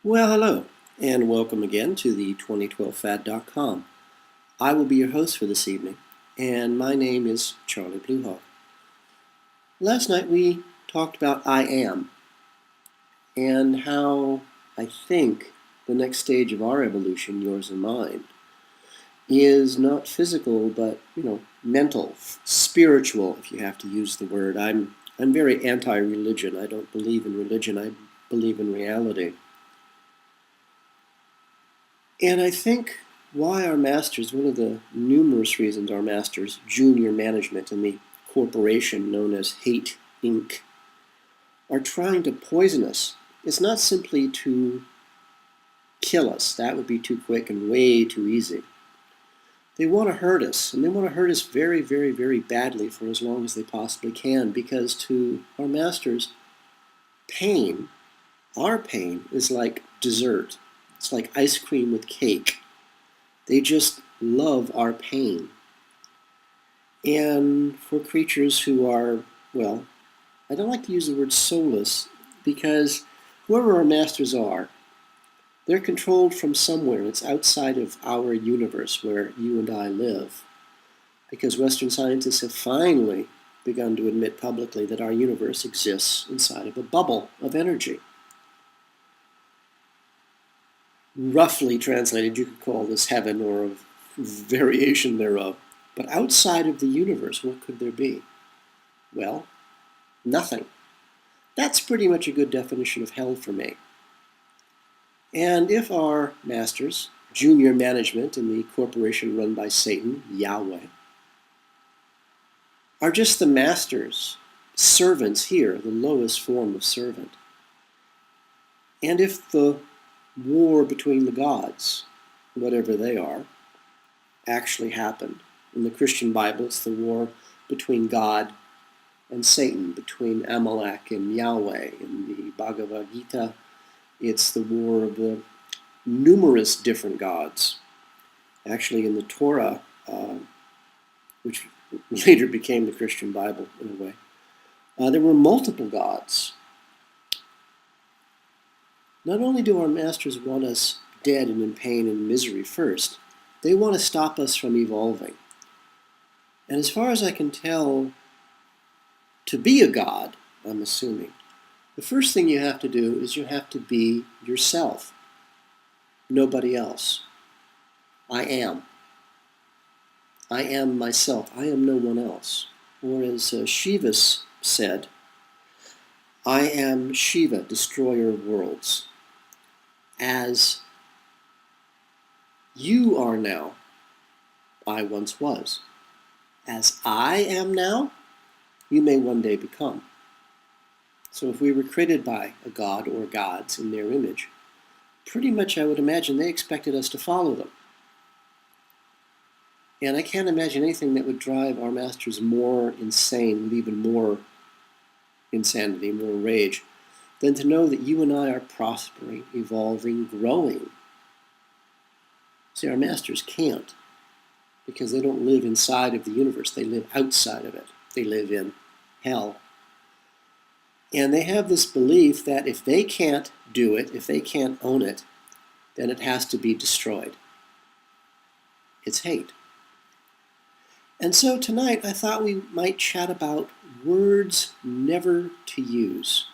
Well, hello, and welcome again to the 2012fad.com. I will be your host for this evening, and my name is Charlie Bluehawk. Last night we talked about I am, and how I think the next stage of our evolution, yours and mine, is not physical, but, mental, spiritual, if you have to use the word. I'm very anti-religion. I don't believe in religion. I believe in reality. And I think why our masters, one of the numerous reasons our masters, junior management and the corporation known as Hate Inc., are trying to poison us, is not simply to kill us. That would be too quick and way too easy. They want to hurt us, and they want to hurt us very, very, very badly for as long as they possibly can, because to our masters, pain, our pain, is like dessert. It's like ice cream with cake. They just love our pain. And for creatures who are, well, I don't like to use the word soulless, because whoever our masters are, they're controlled from somewhere. It's outside of our universe where you and I live. Because Western scientists have finally begun to admit publicly that our universe exists inside of a bubble of energy. Roughly translated, you could call this heaven or a variation thereof. But outside of the universe, what could there be? Well, nothing. That's pretty much a good definition of hell for me. And if our masters, junior management in the corporation run by Satan, Yahweh, are just the masters, servants here, the lowest form of servant, and if the war between the gods, whatever they are, actually happened, in the Christian Bible it's the war between God and Satan, between Amalek and Yahweh. In the Bhagavad Gita, it's the war of the numerous different gods. Actually, in the Torah, which later became the Christian Bible in a way, there were multiple gods. Not only do our masters want us dead and in pain and misery first, they want to stop us from evolving. And as far as I can tell, to be a god, I'm assuming, the first thing you have to do is you have to be yourself. Nobody else. I am. I am myself. I am no one else. Or as Shiva said, I am Shiva, destroyer of worlds. As you are now, I once was. As I am now, you may one day become. So if we were created by a god or gods in their image, pretty much I would imagine they expected us to follow them. And I can't imagine anything that would drive our masters more insane, with even more insanity, more rage, than to know that you and I are prospering, evolving, growing. See, our masters can't, because they don't live inside of the universe. They live outside of it. They live in hell. And they have this belief that if they can't do it, if they can't own it, then it has to be destroyed. It's hate. And so tonight I thought we might chat about words never to use.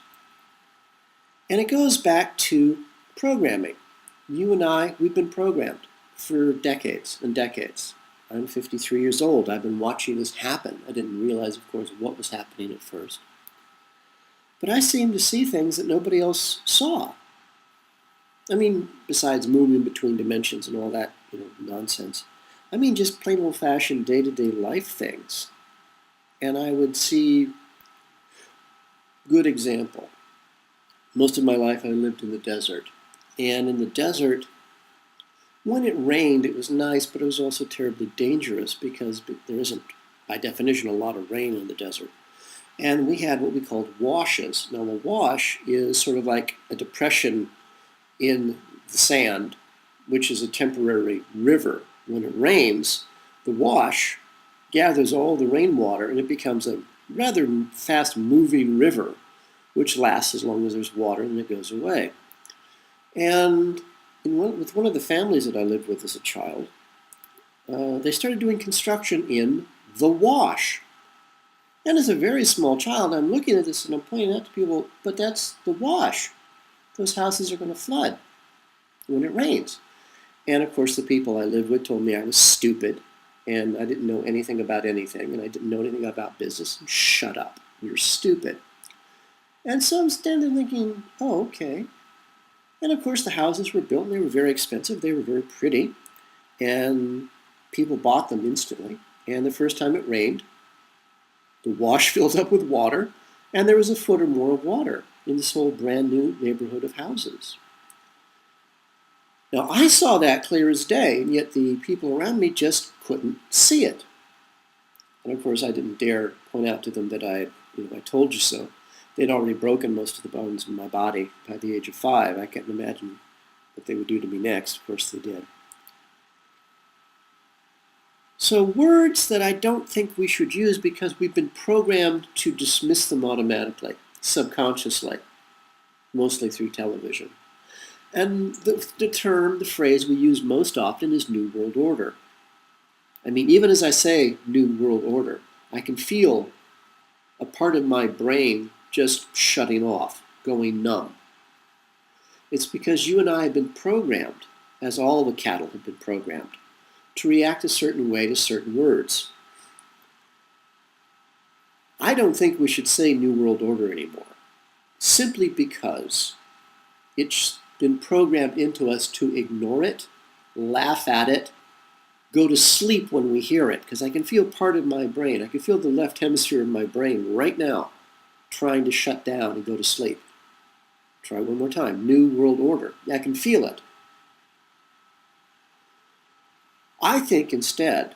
And it goes back to programming. You and I, we've been programmed for decades and decades. I'm 53 years old. I've been watching this happen. I didn't realize, of course, what was happening at first. But I seem to see things that nobody else saw. I mean, besides moving between dimensions and all that, nonsense. I mean, just plain old-fashioned day-to-day life things. And I would see, good example. Most of my life I lived in the desert. And in the desert, when it rained, it was nice, but it was also terribly dangerous because there isn't, by definition, a lot of rain in the desert. And we had what we called washes. Now, a wash is sort of like a depression in the sand, which is a temporary river. When it rains, the wash gathers all the rainwater and it becomes a rather fast-moving river, which lasts as long as there's water and it goes away. And with one of the families that I lived with as a child, they started doing construction in the wash. And as a very small child, I'm looking at this and I'm pointing out to people, but that's the wash. Those houses are going to flood when it rains. And of course, the people I lived with told me I was stupid and I didn't know anything about anything and I didn't know anything about business. Shut up. You're stupid. And so I'm standing there thinking, oh, okay. And of course, the houses were built and they were very expensive. They were very pretty. And people bought them instantly. And the first time it rained, the wash filled up with water, and there was a foot or more of water in this whole brand new neighborhood of houses. Now, I saw that clear as day, and yet the people around me just couldn't see it. And of course, I didn't dare point out to them that I told you so. They'd already broken most of the bones in my body by the age of 5. I can't imagine what they would do to me next. Of course, they did. So words that I don't think we should use because we've been programmed to dismiss them automatically, subconsciously, mostly through television. And the phrase we use most often is New World Order. I mean, even as I say New World Order, I can feel a part of my brain just shutting off, going numb. It's because you and I have been programmed, as all the cattle have been programmed, to react a certain way to certain words. I don't think we should say New World Order anymore, simply because it's been programmed into us to ignore it, laugh at it, go to sleep when we hear it, because I can feel part of my brain, I can feel the left hemisphere of my brain right now trying to shut down and go to sleep. Try one more time. New World Order. I can feel it. I think instead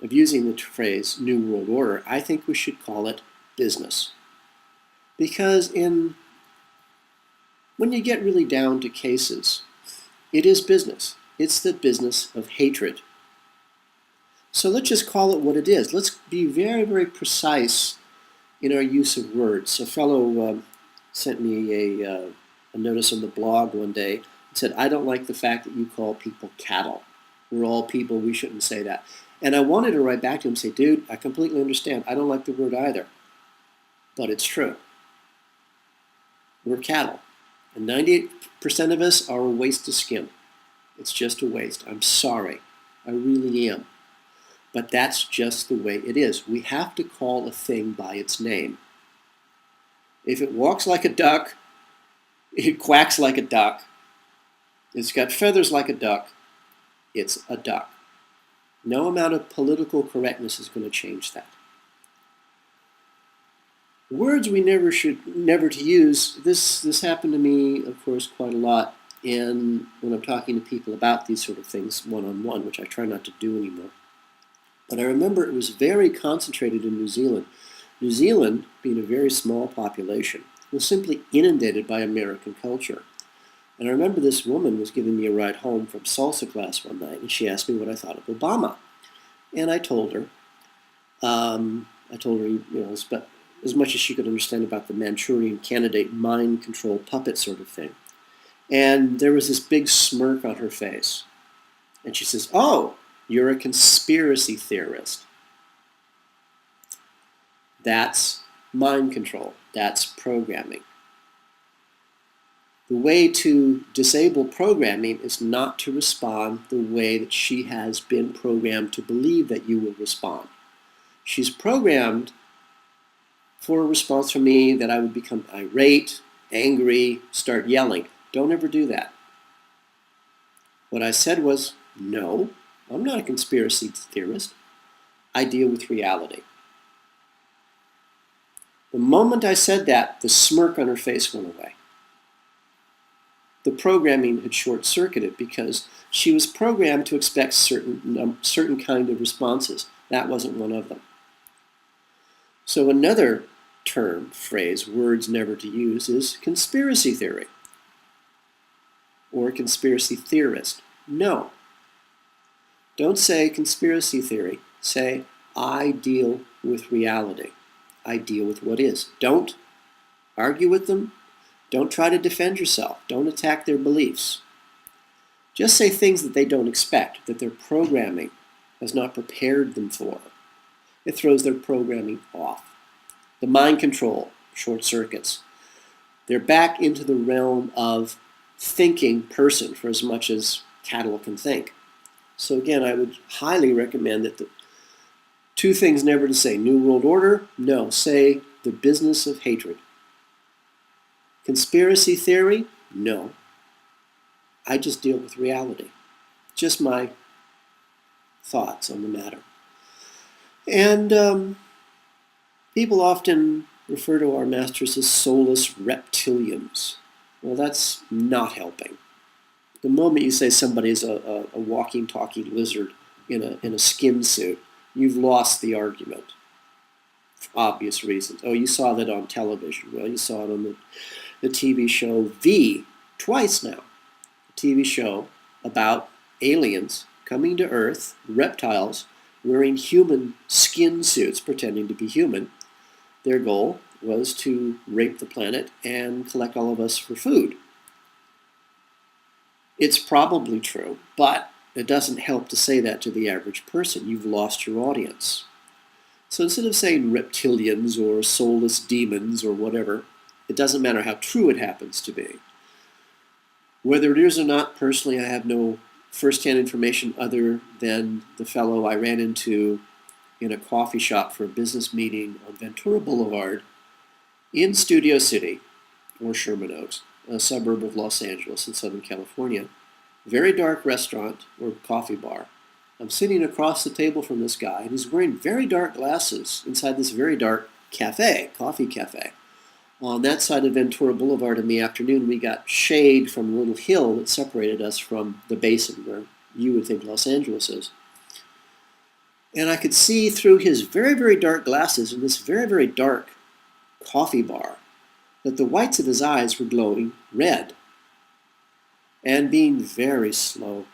of using the phrase New World Order, I think we should call it business. Because when you get really down to cases, it is business. It's the business of hatred. So let's just call it what it is. Let's be very, very precise in our use of words. A fellow sent me a notice on the blog one day. It said, I don't like the fact that you call people cattle. We're all people, we shouldn't say that. And I wanted to write back to him and say, dude, I completely understand. I don't like the word either. But it's true. We're cattle. And 98% of us are a waste of skin. It's just a waste. I'm sorry. I really am. But that's just the way it is. We have to call a thing by its name. If it walks like a duck, it quacks like a duck, it's got feathers like a duck, it's a duck. No amount of political correctness is going to change that. Words we never to use, this happened to me, of course, quite a lot when I'm talking to people about these sort of things one-on-one, which I try not to do anymore. But I remember it was very concentrated in New Zealand. New Zealand, being a very small population, was simply inundated by American culture. And I remember this woman was giving me a ride home from salsa class one night, and she asked me what I thought of Obama. And I told her, as much as she could understand about the Manchurian Candidate mind control puppet sort of thing. And there was this big smirk on her face. And she says, oh, you're a conspiracy theorist. That's mind control. That's programming. The way to disable programming is not to respond the way that she has been programmed to believe that you will respond. She's programmed for a response from me that I would become irate, angry, start yelling. Don't ever do that. What I said was, no, I'm not a conspiracy theorist. I deal with reality. The moment I said that, the smirk on her face went away. The programming had short-circuited because she was programmed to expect certain kind of responses. That wasn't one of them. So another term, phrase, words never to use is conspiracy theory or conspiracy theorist. No. Don't say conspiracy theory. Say, I deal with reality. I deal with what is. Don't argue with them. Don't try to defend yourself. Don't attack their beliefs. Just say things that they don't expect, that their programming has not prepared them for. It throws their programming off. The mind control short circuits. They're back into the realm of thinking person for as much as cattle can think. So again, I would highly recommend that the two things never to say. New World Order? No. Say the business of hatred. Conspiracy theory? No. I just deal with reality. Just my thoughts on the matter. And people often refer to our masters as soulless reptilians. Well, that's not helping. The moment you say somebody is a walking, talking lizard in a skin suit, you've lost the argument for obvious reasons. Oh, you saw that on television. Well, you saw it on the TV show V twice now. A TV show about aliens coming to Earth, reptiles, wearing human skin suits, pretending to be human. Their goal was to rape the planet and collect all of us for food. It's probably true, but it doesn't help to say that to the average person. You've lost your audience. So instead of saying reptilians or soulless demons or whatever, it doesn't matter how true it happens to be. Whether it is or not, personally, I have no first-hand information other than the fellow I ran into in a coffee shop for a business meeting on Ventura Boulevard in Studio City, or Sherman Oaks, a suburb of Los Angeles in Southern California. Very dark restaurant or coffee bar. I'm sitting across the table from this guy, and he's wearing very dark glasses inside this very dark cafe, coffee cafe. On that side of Ventura Boulevard in the afternoon, we got shade from a little hill that separated us from the basin where you would think Los Angeles is. And I could see through his very, very dark glasses in this very, very dark coffee bar that the whites of his eyes were glowing red and being very slow,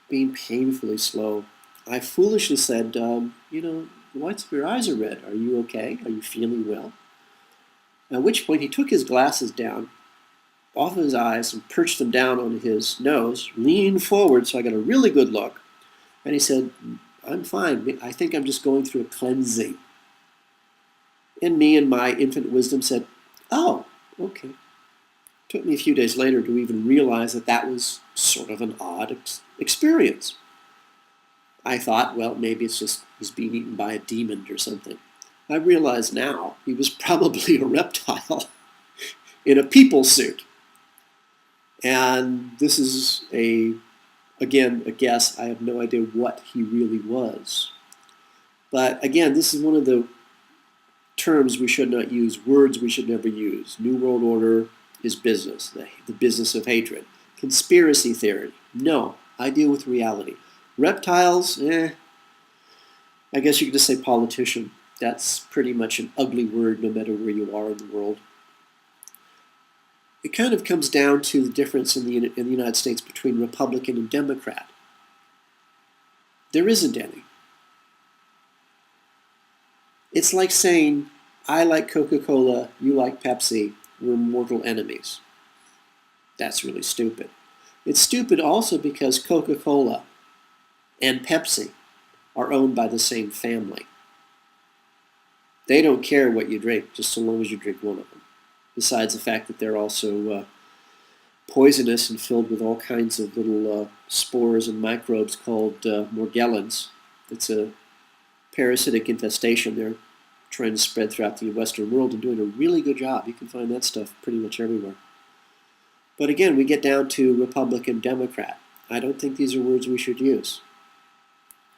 being painfully slow. I foolishly said, the whites of your eyes are red. Are you okay? Are you feeling well? At which point he took his glasses down off of his eyes and perched them down on his nose, leaned forward so I got a really good look, and he said, I'm fine. I think I'm just going through a cleansing. And me in my infinite wisdom said, oh, okay. Took me a few days later to even realize that that was sort of an odd experience. I thought, well, maybe it's just he's being eaten by a demon or something. I realize now he was probably a reptile in a people suit. And this is again, a guess. I have no idea what he really was. But again, this is one of the terms we should not use, words we should never use. New World Order is business, the business of hatred. Conspiracy theory, no, I deal with reality. Reptiles, I guess you could just say politician. That's pretty much an ugly word no matter where you are in the world. It kind of comes down to the difference in the United States between Republican and Democrat. There isn't any. It's like saying, I like Coca-Cola, you like Pepsi, we're mortal enemies. That's really stupid. It's stupid also because Coca-Cola and Pepsi are owned by the same family. They don't care what you drink, just so long as you drink one of them. Besides the fact that they're also poisonous and filled with all kinds of little spores and microbes called Morgellons. It's a parasitic infestation they're trying to spread throughout the Western world and doing a really good job. You can find that stuff pretty much everywhere. But again, we get down to Republican, Democrat. I don't think these are words we should use.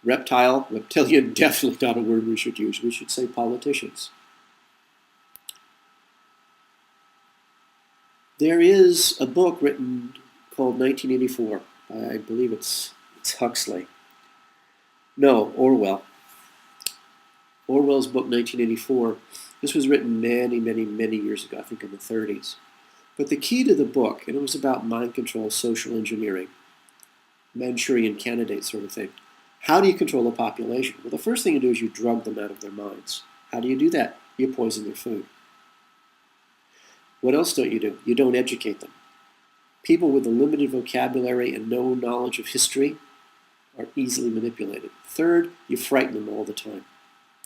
Reptile, reptilian, definitely not a word we should use. We should say politicians. There is a book written called 1984. I believe it's Huxley. No, Orwell. Orwell's book 1984. This was written many, many, many years ago, I think in the 30s. But the key to the book, and it was about mind control, social engineering, Manchurian candidate sort of thing. How do you control a population? Well, the first thing you do is you drug them out of their minds. How do you do that? You poison their food. What else don't you do? You don't educate them. People with a limited vocabulary and no knowledge of history are easily manipulated. Third, you frighten them all the time.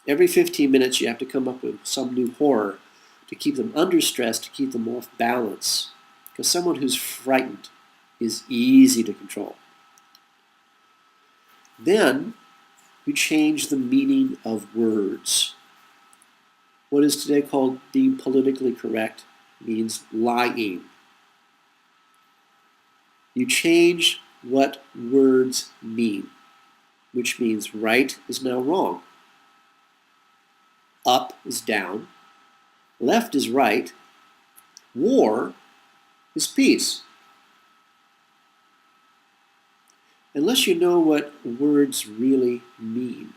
Every 15 minutes, you have to come up with some new horror to keep them under stress, to keep them off balance. Because someone who's frightened is easy to control. Then, you change the meaning of words. What is today called being politically correct means lying. You change what words mean, which means right is now wrong. Up is down. Left is right. War is peace. Unless you know what words really mean,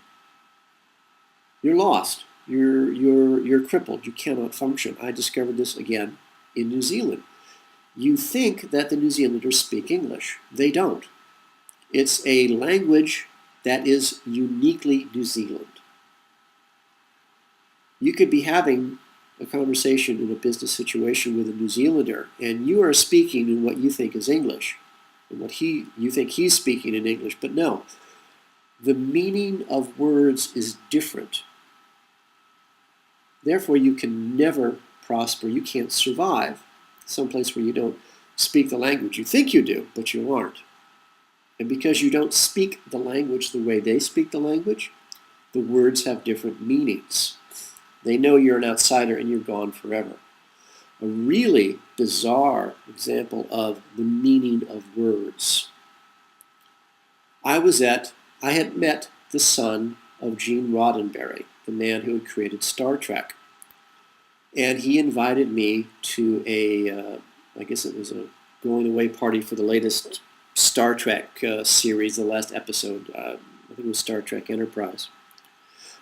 you're lost. You're crippled. You cannot function. I discovered this again in New Zealand. You think that the New Zealanders speak English. They don't. It's a language that is uniquely New Zealand. You could be having a conversation in a business situation with a New Zealander, and you are speaking in what you think is English, and what you think he's speaking in English, but no. The meaning of words is different. Therefore, you can never prosper. You can't survive someplace where you don't speak the language. You think you do, but you aren't. And because you don't speak the language the way they speak the language, the words have different meanings. They know you're an outsider and you're gone forever. A really bizarre example of the meaning of words. I had met the son of Gene Roddenberry, the man who had created Star Trek. And he invited me to I guess it was a going away party for the latest Star Trek series, the last episode. I think it was Star Trek Enterprise.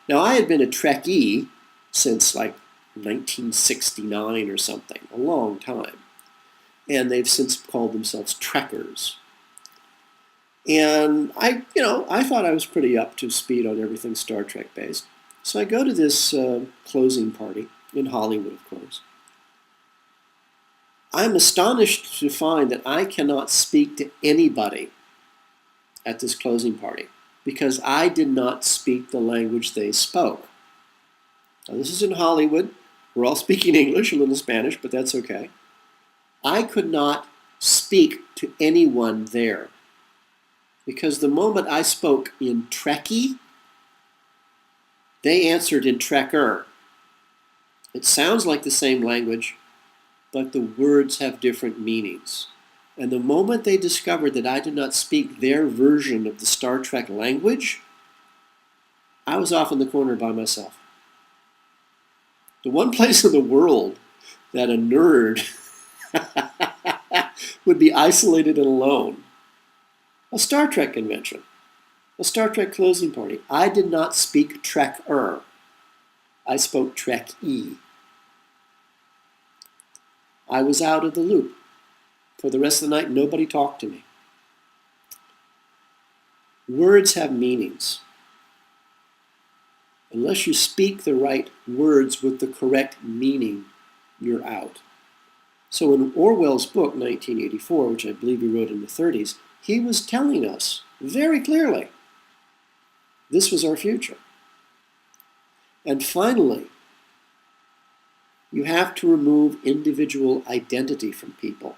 Now, I had been a Trekkie since like 1969 or something, a long time. And they've since called themselves Trekkers. And I thought I was pretty up to speed on everything Star Trek based. So I go to this closing party in Hollywood, of course. I'm astonished to find that I cannot speak to anybody at this closing party because I did not speak the language they spoke. Now, this is in Hollywood. We're all speaking English, a little Spanish, but that's okay. I could not speak to anyone there because the moment I spoke in Trekkie, they answered in Trekker. It sounds like the same language, but the words have different meanings. And the moment they discovered that I did not speak their version of the Star Trek language, I was off in the corner by myself. The one place in the world that a nerd would be isolated and alone, a Star Trek convention, a Star Trek closing party. I did not speak Trekker. I spoke Trekkie. I was out of the loop. For the rest of the night, nobody talked to me. Words have meanings. Unless you speak the right words with the correct meaning, you're out. So in Orwell's book, 1984, which I believe he wrote in the 30s, he was telling us very clearly this was our future. And finally, you have to remove individual identity from people.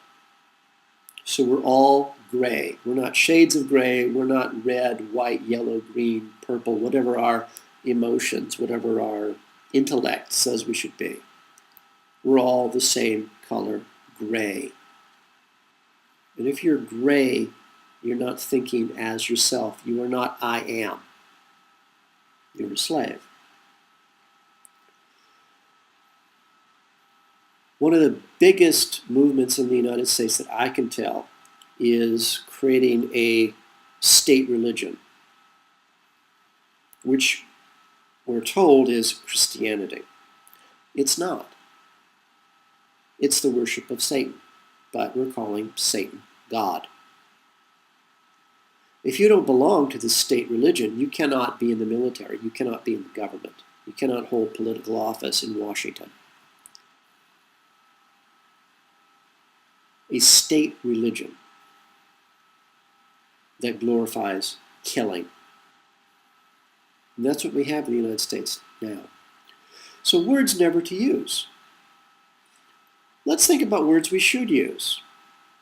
So we're all gray. We're not shades of gray. We're not red, white, yellow, green, purple, whatever our emotions, whatever our intellect says we should be. We're all the same color, gray. And if you're gray, you're not thinking as yourself. You are not I am. You're a slave. One of the biggest movements in the United States that I can tell is creating a state religion, which we're told is Christianity. It's not. It's the worship of Satan, but we're calling Satan God. If you don't belong to this state religion, you cannot be in the military. You cannot be in the government. You cannot hold political office in Washington. a state religion that glorifies killing. And that's what we have in the United States now. So words never to use. Let's think about words we should use.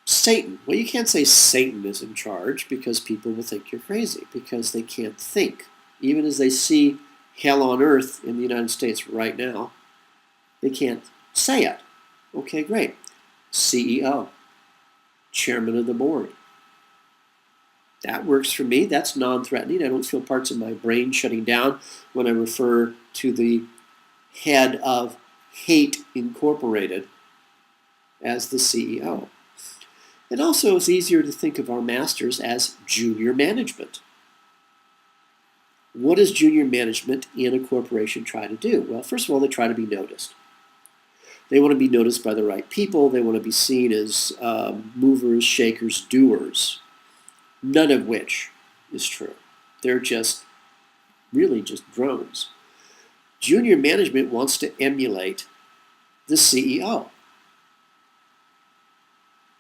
Satan. Well, you can't say Satan is in charge because people will think you're crazy because they can't think. Even as they see hell on earth in the United States right now, they can't say it. Okay, great. CEO. Chairman of the board. That works for me. That's non-threatening. I don't feel parts of my brain shutting down when I refer to the head of Hate Incorporated as the CEO. And also, it's easier to think of our masters as junior management. What does junior management in a corporation try to do? Well, first of all, they try to be noticed. They want to be noticed by the right people. They want to be seen as movers, shakers, doers, none of which is true. They're really just drones. Junior management wants to emulate the CEO.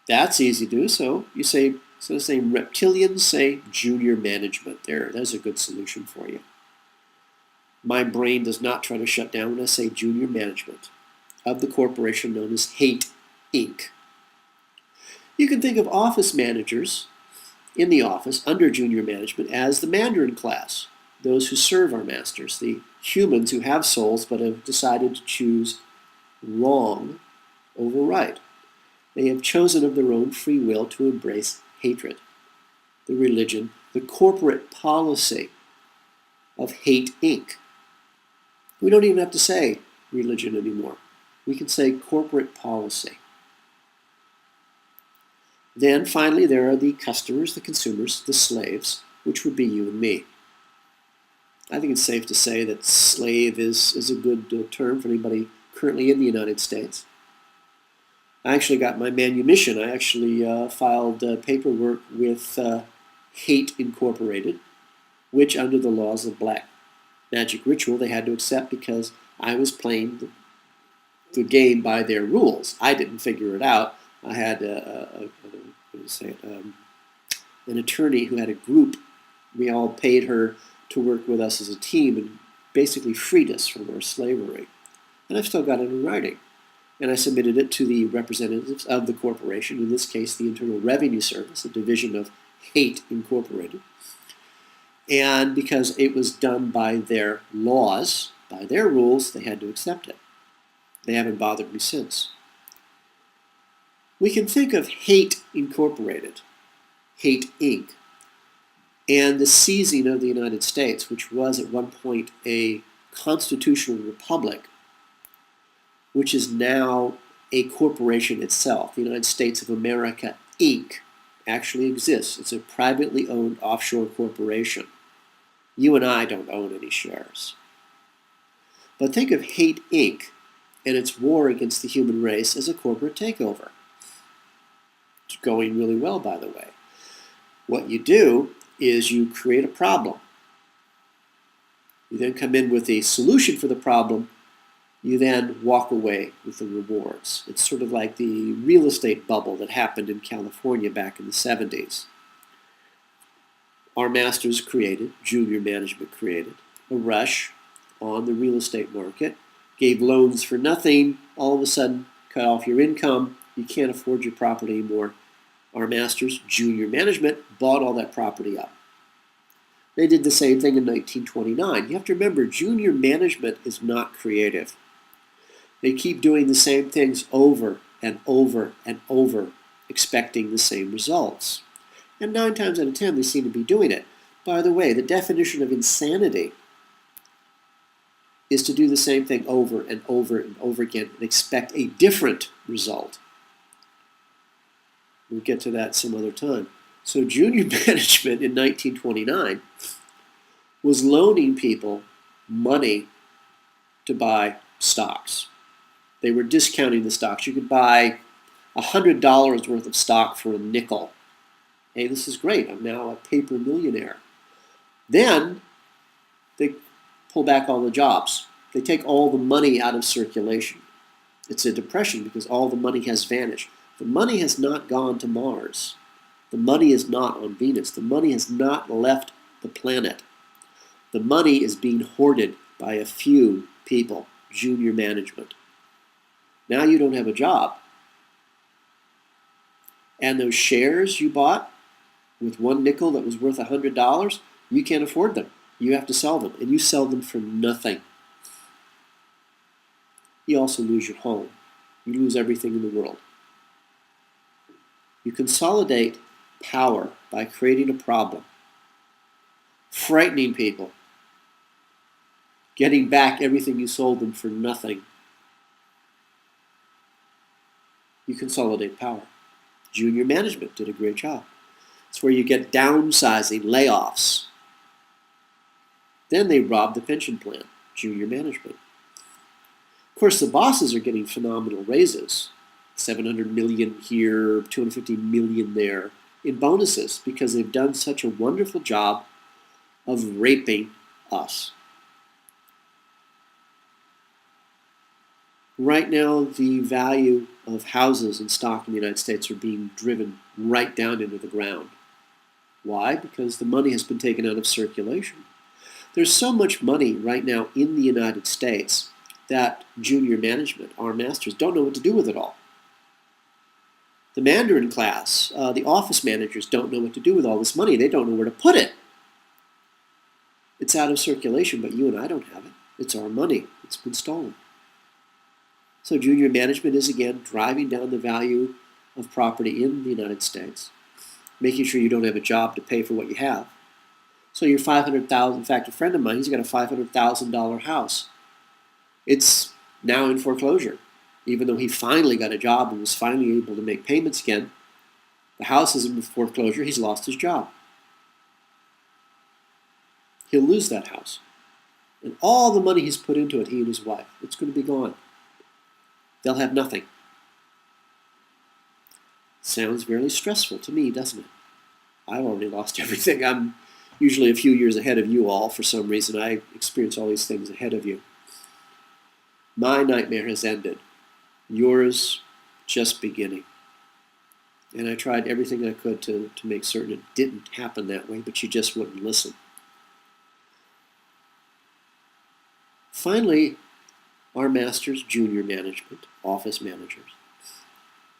That's easy to do. So you say, instead of saying reptilians, say junior management. There's a good solution for you. My brain does not try to shut down when I say junior management of the corporation known as Hate Inc. You can think of office managers in the office under junior management as the Mandarin class, those who serve our masters, the humans who have souls but have decided to choose wrong over right. They have chosen of their own free will to embrace hatred, the religion, the corporate policy of Hate Inc. We don't even have to say religion anymore. We can say corporate policy. Then finally there are the customers, the consumers, the slaves, which would be you and me. I think it's safe to say that slave is a good term for anybody currently in the United States. I actually got my manumission. I actually filed paperwork with Hate Incorporated, which under the laws of Black Magic Ritual they had to accept because I was playing the game by their rules. I didn't figure it out. I had an attorney who had a group. We all paid her to work with us as a team and basically freed us from our slavery. And I've still got it in writing. And I submitted it to the representatives of the corporation, in this case the Internal Revenue Service, a division of Hate Incorporated. And because it was done by their laws, by their rules, they had to accept it. They haven't bothered me since. We can think of Hate Incorporated, Hate Inc., and the seizing of the United States, which was at one point a constitutional republic, which is now a corporation itself. The United States of America, Inc. actually exists. It's a privately owned offshore corporation. You and I don't own any shares. But think of Hate Inc. and its war against the human race as a corporate takeover. It's going really well, by the way. What you do is you create a problem. You then come in with a solution for the problem. You then walk away with the rewards. It's sort of like the real estate bubble that happened in California back in the 70s. Our masters created, junior management created, a rush on the real estate market, gave loans for nothing, all of a sudden cut off your income, you can't afford your property anymore. Our masters, junior management, bought all that property up. They did the same thing in 1929. You have to remember, junior management is not creative. They keep doing the same things over and over and over, expecting the same results. And 9 times out of 10, they seem to be doing it. By the way, the definition of insanity is to do the same thing over and over and over again and expect a different result. We'll get to that some other time. So junior management in 1929 was loaning people money to buy stocks. They were discounting the stocks. You could buy $100 worth of stock for a nickel. Hey, this is great. I'm now a paper millionaire. Then they pull back all the jobs. They take all the money out of circulation. It's a depression because all the money has vanished. The money has not gone to Mars. The money is not on Venus. The money has not left the planet. The money is being hoarded by a few people, junior management. Now you don't have a job. And those shares you bought with one nickel that was worth $100, you can't afford them. You have to sell them, and you sell them for nothing. You also lose your home. You lose everything in the world. You consolidate power by creating a problem, frightening people, getting back everything you sold them for nothing. You consolidate power. Junior management did a great job. It's where you get downsizing, layoffs. Then they rob the pension plan, junior management. Of course, the bosses are getting phenomenal raises, 700 million here, 250 million there, in bonuses because they've done such a wonderful job of raping us. Right now, the value of houses and stock in the United States are being driven right down into the ground. Why? Because the money has been taken out of circulation. There's so much money right now in the United States that junior management, our masters, don't know what to do with it all. The Mandarin class, the office managers don't know what to do with all this money. They don't know where to put it. It's out of circulation, but you and I don't have it. It's our money. It's been stolen. So junior management is, again, driving down the value of property in the United States, making sure you don't have a job to pay for what you have. So your $500,000, in fact, a friend of mine, he's got a $500,000 house. It's now in foreclosure. Even though he finally got a job and was finally able to make payments again, the house is in foreclosure. He's lost his job. He'll lose that house. And all the money he's put into it, he and his wife, it's going to be gone. They'll have nothing. Sounds very stressful to me, doesn't it? I've already lost everything. I'm usually a few years ahead of you all. For some reason, I experience all these things ahead of you. My nightmare has ended. Yours just beginning. And I tried everything I could to make certain it didn't happen that way, but you just wouldn't listen. Finally, our masters, junior management, office managers,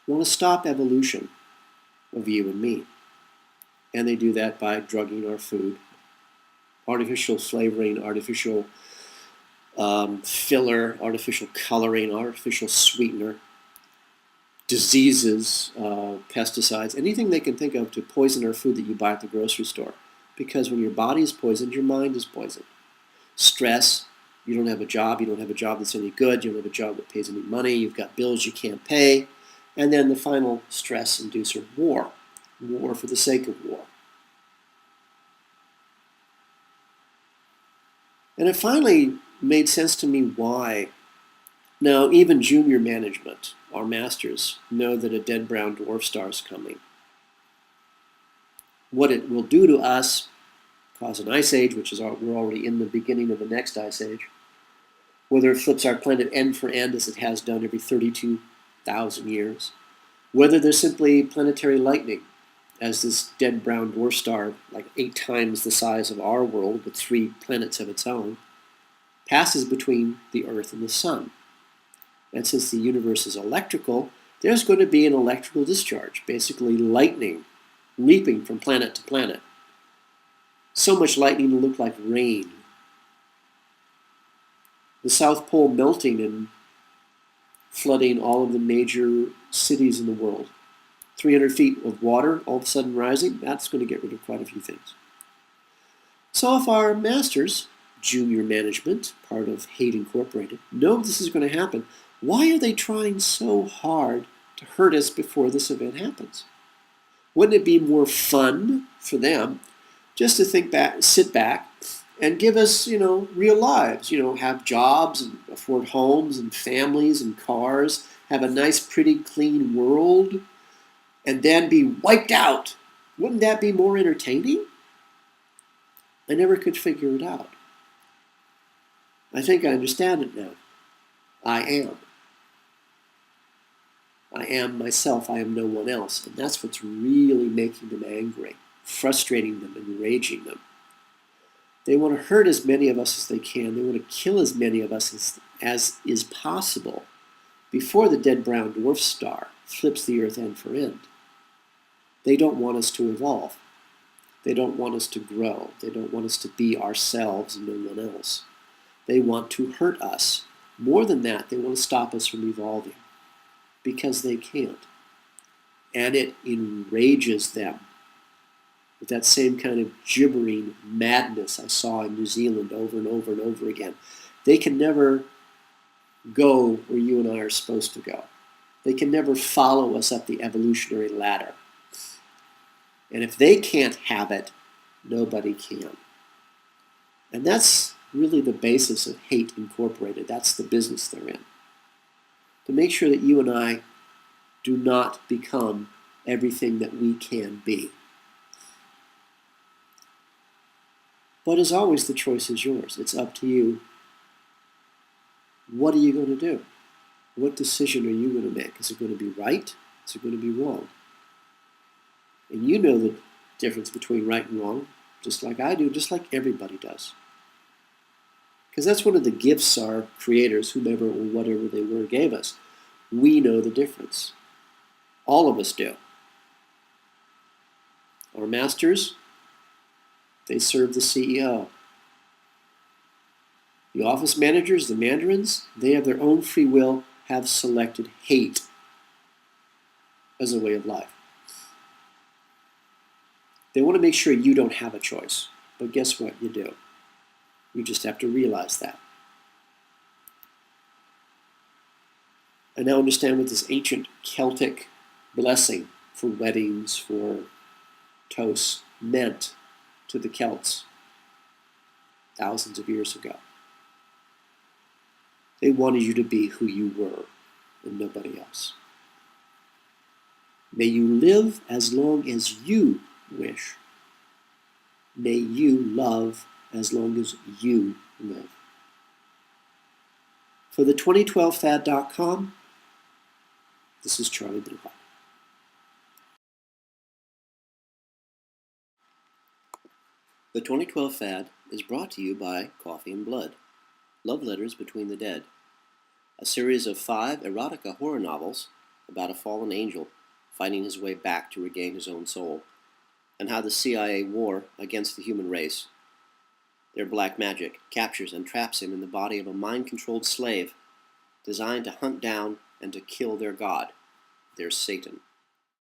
want to stop evolution of you and me. And they do that by drugging our food, artificial flavoring, artificial filler, artificial coloring, artificial sweetener, diseases, pesticides, anything they can think of to poison our food that you buy at the grocery store. Because when your body is poisoned, your mind is poisoned. Stress, you don't have a job, you don't have a job that's any good, you don't have a job that pays any money, you've got bills you can't pay, and then the final stress inducer, war. War for the sake of war. And it finally made sense to me why. Now, even junior management, our masters, know that a dead brown dwarf star is coming. What it will do to us, cause an ice age, which is we're already in the beginning of the next ice age, whether it flips our planet end for end as it has done every 32,000 years, whether there's simply planetary lightning, as this dead brown dwarf star, like 8 times the size of our world with 3 planets of its own, passes between the Earth and the Sun. And since the universe is electrical, there's going to be an electrical discharge, basically lightning leaping from planet to planet. So much lightning to look like rain. The South Pole melting and flooding all of the major cities in the world. 300 feet of water all of a sudden rising, that's going to get rid of quite a few things. So if our masters, junior management, part of Hate Incorporated, know this is going to happen, why are they trying so hard to hurt us before this event happens? Wouldn't it be more fun for them just to think back, sit back, and give us, real lives, have jobs and afford homes and families and cars, have a nice, pretty, clean world, and then be wiped out? Wouldn't that be more entertaining? I never could figure it out. I think I understand it now. I am. I am myself, I am no one else. And that's what's really making them angry, frustrating them, enraging them. They want to hurt as many of us as they can. They want to kill as many of us as is possible before the dead brown dwarf star flips the Earth end for end. They don't want us to evolve. They don't want us to grow. They don't want us to be ourselves and no one else. They want to hurt us. More than that, they want to stop us from evolving because they can't. And it enrages them with that same kind of gibbering madness I saw in New Zealand over and over and over again. They can never go where you and I are supposed to go. They can never follow us up the evolutionary ladder. And if they can't have it, nobody can. And that's really the basis of Hate Incorporated. That's the business they're in. To make sure that you and I do not become everything that we can be. But as always, the choice is yours. It's up to you. What are you going to do? What decision are you going to make? Is it going to be right? Is it going to be wrong? And you know the difference between right and wrong, just like I do, just like everybody does. Because that's one of the gifts our creators, whomever or whatever they were, gave us. We know the difference. All of us do. Our masters, they serve the CEO. The office managers, the mandarins, they have their own free will, have selected hate as a way of life. They want to make sure you don't have a choice. But guess what? You do. You just have to realize that. I now understand what this ancient Celtic blessing for weddings, for toasts, meant to the Celts thousands of years ago. They wanted you to be who you were and nobody else. May you live as long as you wish. May you love as long as you live. For the 2012fad.com, this is Charlie Bluehawk. The 2012 Fad is brought to you by Coffee and Blood, Love Letters Between the Dead, a series of 5 erotica horror novels about a fallen angel finding his way back to regain his own soul, and how the CIA war against the human race, their black magic, captures and traps him in the body of a mind-controlled slave designed to hunt down and to kill their god, their Satan.